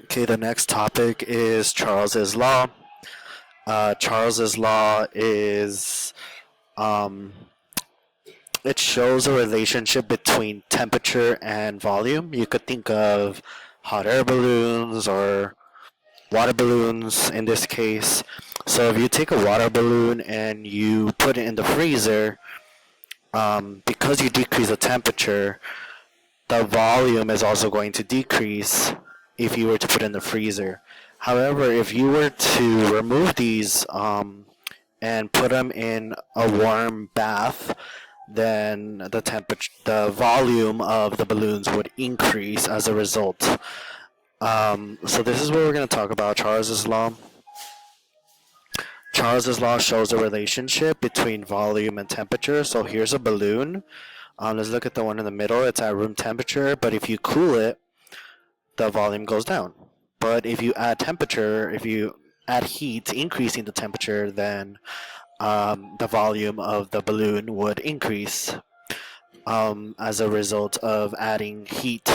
Okay, the next topic is Charles's Law. Charles's Law is um, it shows a relationship between temperature and volume. You could think of hot air balloons or water balloons in this case. So if you take a water balloon and you put it in the freezer, because you decrease the temperature, the volume is also going to decrease if you were to put it in the freezer. However, if you were to remove these and put them in a warm bath, then the volume of the balloons would increase as a result. So this is what we're going to talk about, Charles's law. Charles's law shows a relationship between volume and temperature. So here's a balloon. Let's look at the one in the middle. It's at room temperature, but if you cool it, the volume goes down. But if you add temperature, if you add heat, increasing the temperature, then the volume of the balloon would increase as a result of adding heat.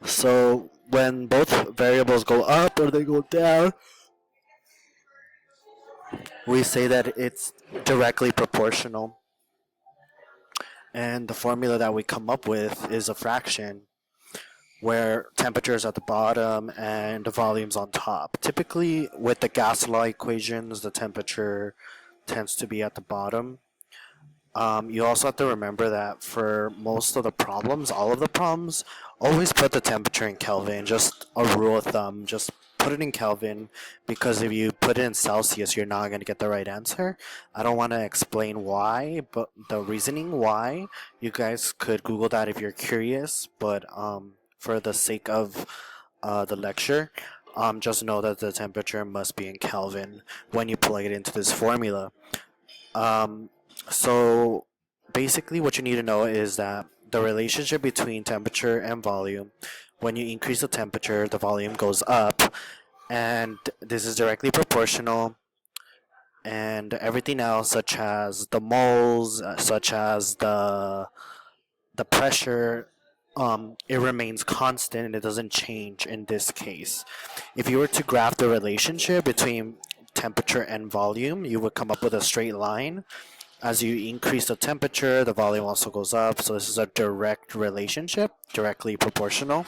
So when both variables go up or they go down, we say that it's directly proportional. And the formula that we come up with is a fraction where temperature is at the bottom and the volume's on top. Typically, with the gas law equations, the temperature tends to be at the bottom. You also have to remember that for most of the problems, all of the problems, always put the temperature in Kelvin. Just a rule of thumb, just put it in Kelvin, because if you put it in Celsius, you're not going to get the right answer. I don't want to explain why, but the reasoning why, you guys could Google that if you're curious, but for the sake of the lecture, just know that the temperature must be in Kelvin when you plug it into this formula. Um, so basically, what you need to know is that the relationship between temperature and volume, when you increase the temperature, the volume goes up, and this is directly proportional. And everything else, such as the moles, such as the pressure, it remains constant and it doesn't change in this case. If you were to graph the relationship between temperature and volume, you would come up with a straight line. As you increase the temperature, the volume also goes up. So this is a direct relationship, directly proportional.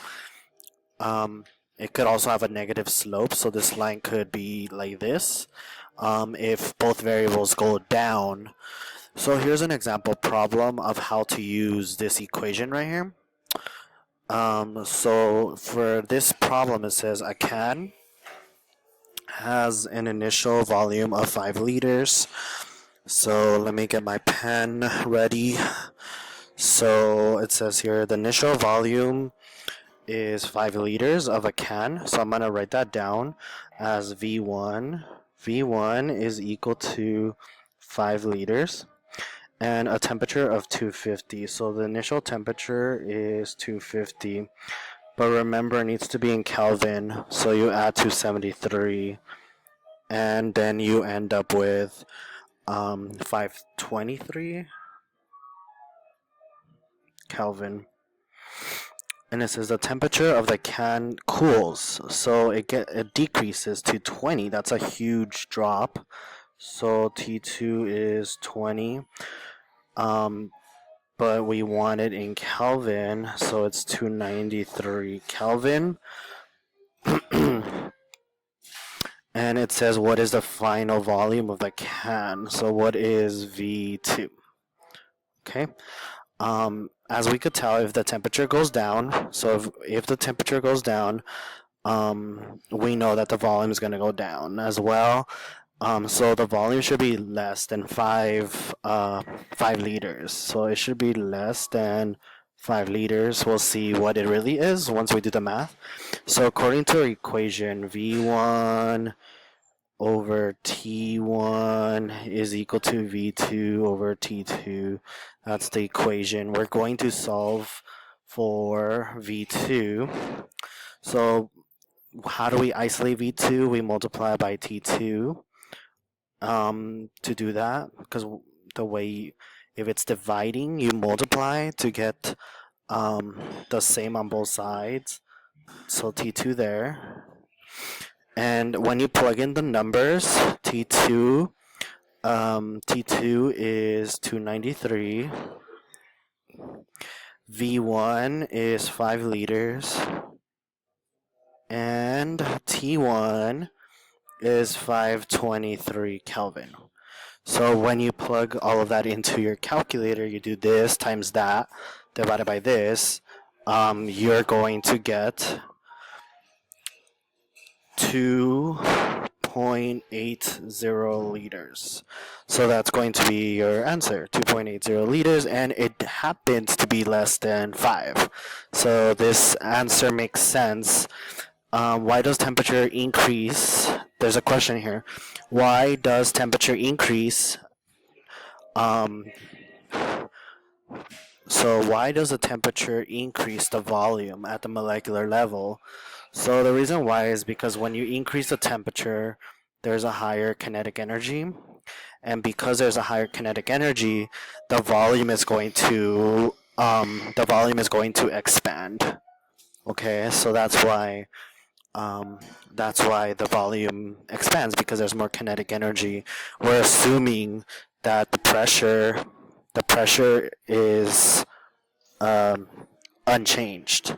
Um, it could also have a negative slope. So this line could be like this if both variables go down. So here's an example problem of how to use this equation right here. So for this problem, it says a can has an initial volume of 5 liters. So let me get my pen ready. So it says here the initial volume is 5 liters of a can. So I'm going to write that down as V1. V1 is equal to 5 liters and a temperature of 250. So the initial temperature is 250. But remember, it needs to be in Kelvin. So you add 273 and then you end up with 523 Kelvin. And it says the temperature of the can cools, so it decreases to 20. That's a huge drop. So T2 is 20. Um, but we want it in Kelvin, so it's 293 Kelvin. And it says what is the final volume of the can. So what is V2? Okay. As we could tell, if the temperature goes down, so if the temperature goes down, we know that the volume is going to go down as well. So the volume should be less than 5 liters. So it should be less than 5 liters. We'll see what it really is once we do the math. So according to our equation, V1 over T1 is equal to V2 over T2. That's the equation. We're going to solve for V2. So how do we isolate V2? We multiply by T2 to do that, because the way, if it's dividing, you multiply to get the same on both sides. So T2 there. And when you plug in the numbers, T2, T2 is 293. V1 is 5 liters. And T1 is 523 Kelvin. So when you plug all of that into your calculator, you do this times that divided by this, you're going to get 2.80 liters. So that's going to be your answer, 2.80 liters, and it happens to be less than 5. So this answer makes sense. Why does temperature increase? There's a question here. Why does temperature increase? Um, so why does the temperature increase the volume at the molecular level? So the reason why is because when you increase the temperature, there's a higher kinetic energy, and because there's a higher kinetic energy, the volume is going to expand. Okay, so that's why the volume expands, because there's more kinetic energy. We're assuming that the pressure is um, unchanged,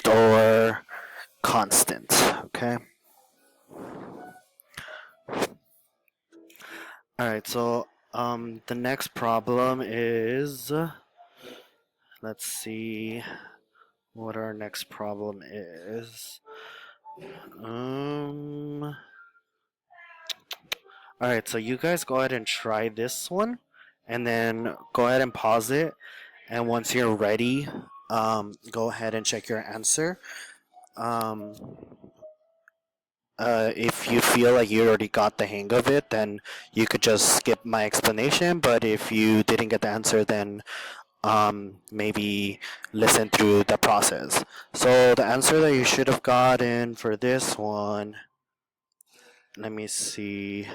or constant. Okay. All right. So the next problem is, let's see what our next problem is. All right, so you guys go ahead and try this one, and then go ahead and pause it. And once you're ready, go ahead and check your answer. Um, if you feel like you already got the hang of it, then you could just skip my explanation. But if you didn't get the answer, then maybe listen through the process. So the answer that you should have gotten for this one, let me see.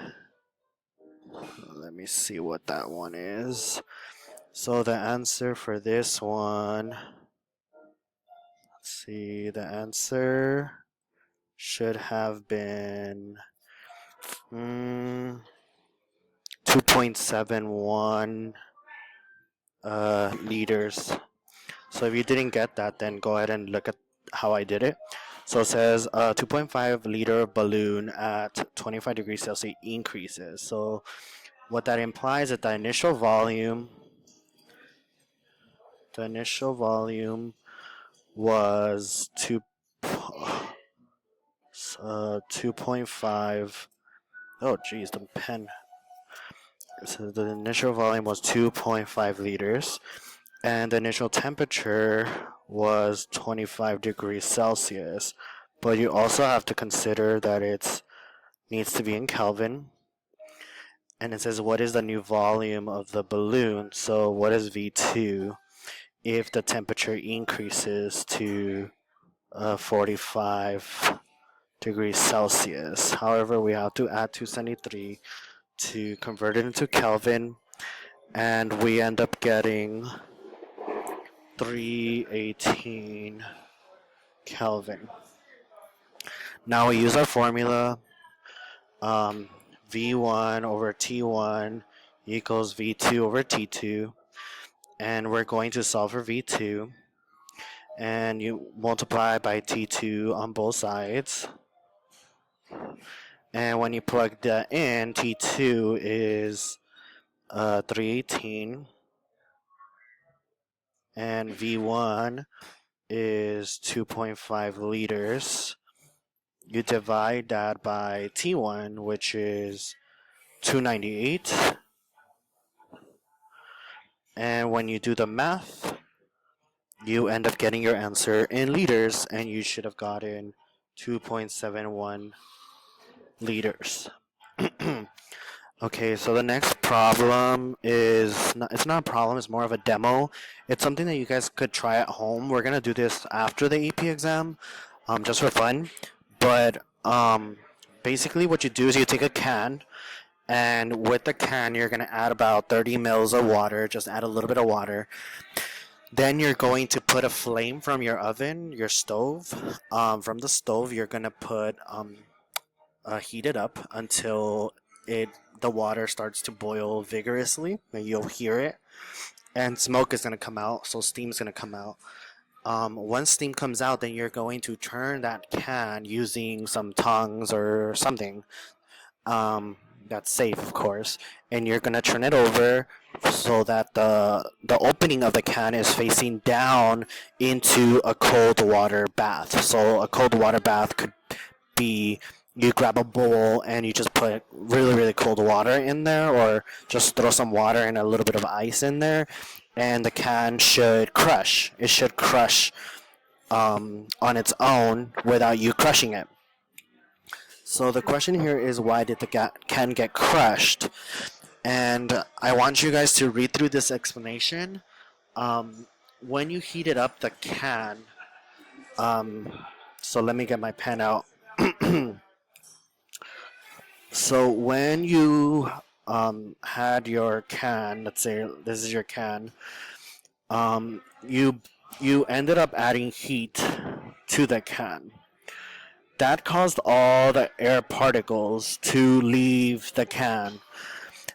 Let me see what that one is. So the answer for this one, let's see, the answer should have been 2.71 liters. So if you didn't get that, then go ahead and look at how I did it. So it says 2.5 liter balloon at 25 degrees Celsius increases. So what that implies is that the initial volume was 2.5. Oh geez, the pen. So the initial volume was 2.5 liters, and the initial temperature was 25 degrees Celsius. But you also have to consider that it needs to be in Kelvin. And it says, what is the new volume of the balloon? So what is V2 if the temperature increases to 45 degrees Celsius? However, we have to add 273 to convert it into Kelvin, and we end up getting 318 Kelvin. Now we use our formula. V1 over T1 equals V2 over T2, and we're going to solve for V2, and you multiply by T2 on both sides, and when you plug that in, T2 is 318, and V1 is 2.5 liters. You divide that by T1, which is 298. And when you do the math, you end up getting your answer in liters, and you should have gotten 2.71 liters. Okay, so the next problem is it's not a problem, it's more of a demo. It's something that you guys could try at home. We're gonna do this after the AP exam, just for fun. But basically what you do is you take a can, and with the can you're gonna add about 30 mils of water. Just add a little bit of water. Then you're going to put a flame from your oven, your stove. From the stove, you're gonna put heat it up until it the water starts to boil vigorously, and you'll hear it. And smoke is gonna come out, so steam's gonna come out. Once steam comes out, then you're going to turn that can using some tongs or something. Um, that's safe, of course. And you're gonna turn it over so that the opening of the can is facing down into a cold water bath. So a cold water bath could be you grab a bowl and you just put really really cold water in there, or just throw some water and a little bit of ice in there, and the can should crush. It should crush on its own without you crushing it. So the question here is, why did the can get crushed? And I want you guys to read through this explanation. When you heated up the can, um, so let me get my pen out. So when you had your can, let's say this is your can, you ended up adding heat to the can. That caused all the air particles to leave the can.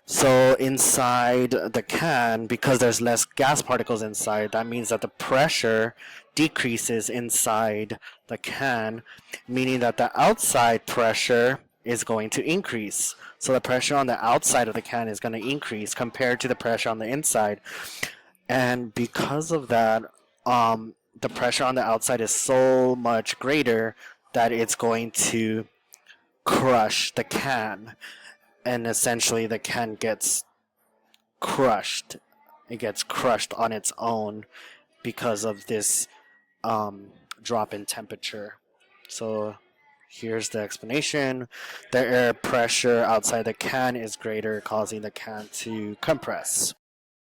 So inside the can, because there's less gas particles inside, that means that the pressure decreases inside the can, meaning that the outside pressure is going to increase. So the pressure on the outside of the can is going to increase compared to the pressure on the inside. And because of that, the pressure on the outside is so much greater that it's going to crush the can, and essentially the can gets crushed. It gets crushed on its own because of this drop in temperature. So here's the explanation. The air pressure outside the can is greater, causing the can to compress.